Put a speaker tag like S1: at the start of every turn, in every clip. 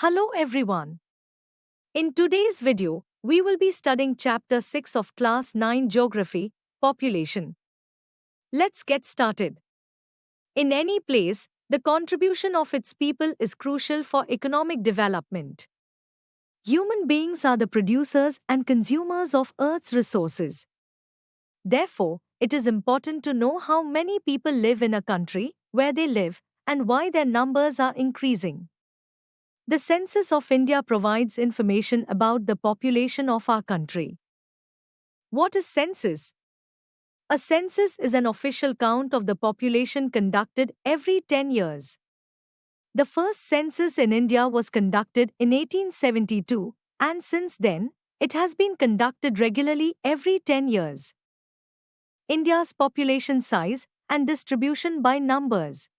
S1: Hello everyone. In today's video, we will be studying Chapter 6 of Class 9 Geography, Population. Let's get started. In any place, the contribution of its people is crucial for economic development. Human beings are the producers and consumers of Earth's resources. Therefore, it is important to know how many people live in a country, where they live, and why their numbers are increasing. The Census of India provides information about the population of our country. What is census? A census is an official count of the population conducted every 10 years. The first census in India was conducted in 1872, and since then, it has been conducted regularly every 10 years. India's population size and distribution by numbers.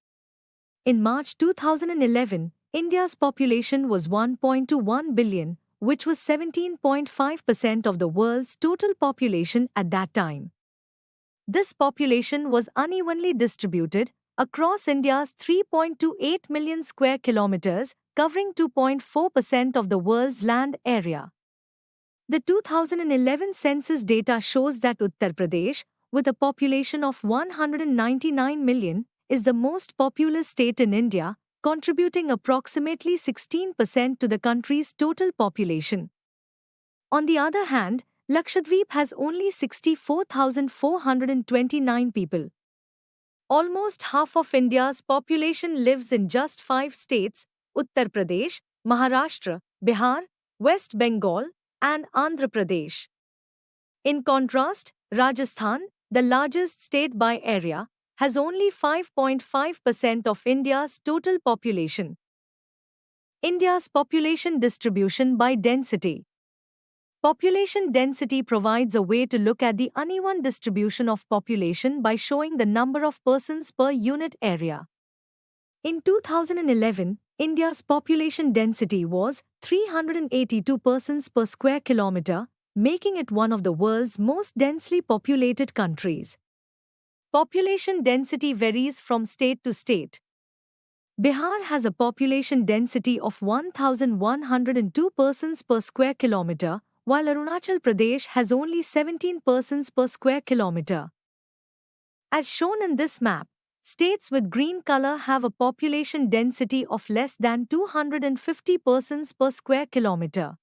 S1: In March 2011, India's population was 1.21 billion, which was 17.5% of the world's total population at that time. This population was unevenly distributed across India's 3.28 million square kilometers, covering 2.4% of the world's land area. The 2011 census data shows that Uttar Pradesh, with a population of 199 million, is the most populous state in India, contributing approximately 16% to the country's total population. On the other hand, Lakshadweep has only 64,429 people. Almost half of India's population lives in just 5 states: Uttar Pradesh, Maharashtra, Bihar, West Bengal, and Andhra Pradesh. In contrast, Rajasthan, the largest state by area, has only 5.5% of India's total population. India's population distribution by density. Population density provides a way to look at the uneven distribution of population by showing the number of persons per unit area. In 2011, India's population density was 382 persons per square kilometer, making it one of the world's most densely populated countries. Population density varies from state to state. Bihar has a population density of 1,102 persons per square kilometer, while Arunachal Pradesh has only 17 persons per square kilometer. As shown in this map, states with green color have a population density of less than 250 persons per square kilometer.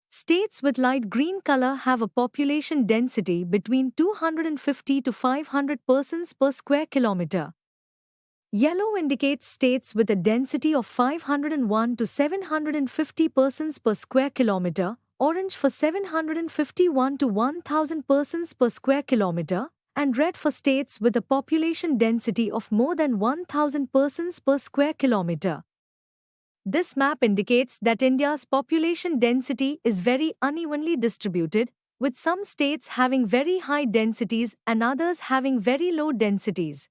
S1: States with light green color have a population density between 250 to 500 persons per square kilometer. Yellow indicates states with a density of 501 to 750 persons per square kilometer, orange for 751 to 1000 persons per square kilometer, and red for states with a population density of more than 1000 persons per square kilometer. This map indicates that India's population density is very unevenly distributed, with some states having very high densities and others having very low densities.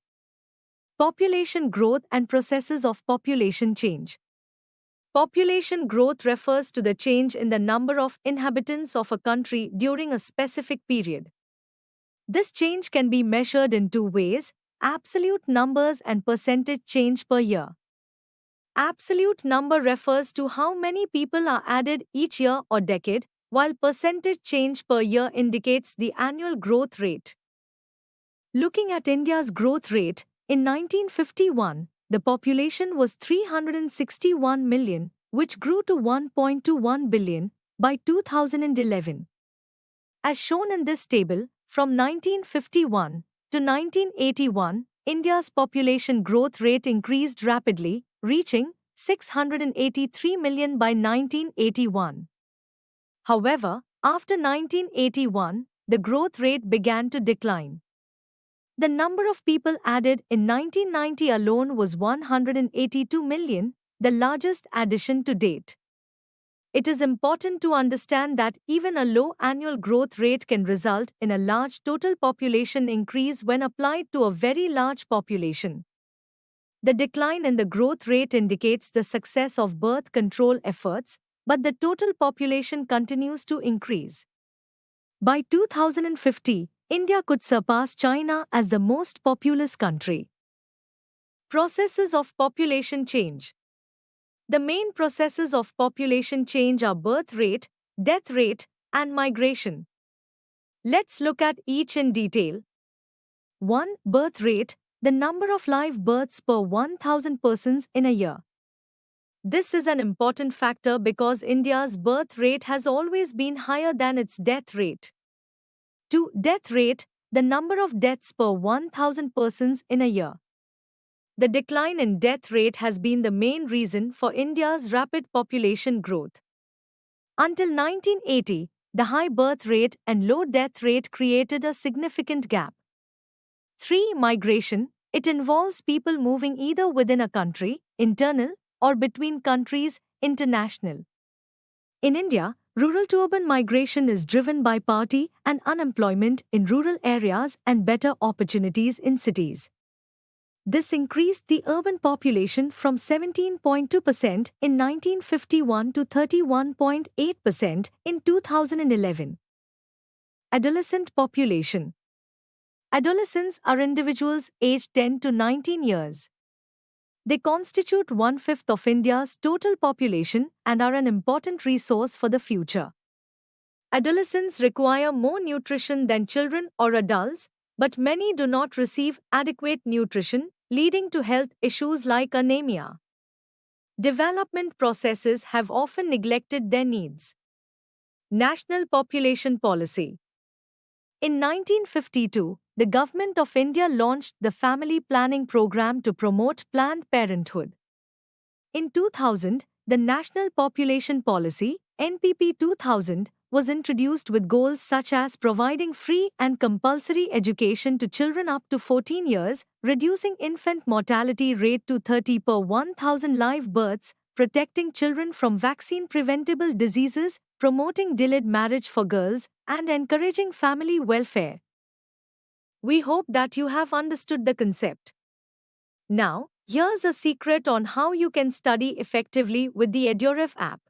S1: Population growth and processes of population change. Population growth refers to the change in the number of inhabitants of a country during a specific period. This change can be measured in two ways: absolute numbers and percentage change per year. Absolute number refers to how many people are added each year or decade, while percentage change per year indicates the annual growth rate. Looking at India's growth rate, in 1951, the population was 361 million, which grew to 1.21 billion by 2011. As shown in this table, from 1951 to 1981, India's population growth rate increased rapidly, reaching 683 million by 1981. However, after 1981, the growth rate began to decline. The number of people added in 1990 alone was 182 million, the largest addition to date. It is important to understand that even a low annual growth rate can result in a large total population increase when applied to a very large population. The decline in the growth rate indicates the success of birth control efforts, but the total population continues to increase. By 2050, India could surpass China as the most populous country. Processes of population change. The main processes of population change are birth rate, death rate, and migration. Let's look at each in detail. 1. Birth rate, the number of live births per 1,000 persons in a year. This is an important factor because India's birth rate has always been higher than its death rate. 2. Death rate, the number of deaths per 1,000 persons in a year. The decline in death rate has been the main reason for India's rapid population growth. Until 1980, the high birth rate and low death rate created a significant gap. 3. Migration, it involves people moving either within a country, internal, or between countries, international. In India, rural to urban migration is driven by poverty and unemployment in rural areas and better opportunities in cities. This increased the urban population from 17.2% in 1951 to 31.8% in 2011. Adolescent population. Adolescents are individuals aged 10 to 19 years. They constitute 1/5 of India's total population and are an important resource for the future. Adolescents require more nutrition than children or adults, but many do not receive adequate nutrition, leading to health issues like anemia. Development processes have often neglected their needs. National Population Policy. In 1952, the Government of India launched the Family Planning Program to promote Planned Parenthood. In 2000, the National Population Policy, NPP 2000, was introduced with goals such as providing free and compulsory education to children up to 14 years, reducing infant mortality rate to 30 per 1,000 live births, protecting children from vaccine-preventable diseases, promoting delayed marriage for girls, and encouraging family welfare. We hope that you have understood the concept. Now, here's a secret on how you can study effectively with the EduRev app.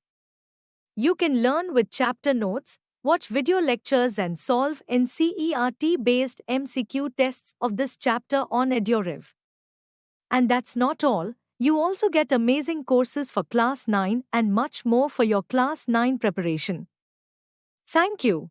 S1: You can learn with chapter notes, watch video lectures and solve NCERT-based MCQ tests of this chapter on EduRev. And that's not all, you also get amazing courses for Class 9 and much more for your Class 9 preparation. Thank you.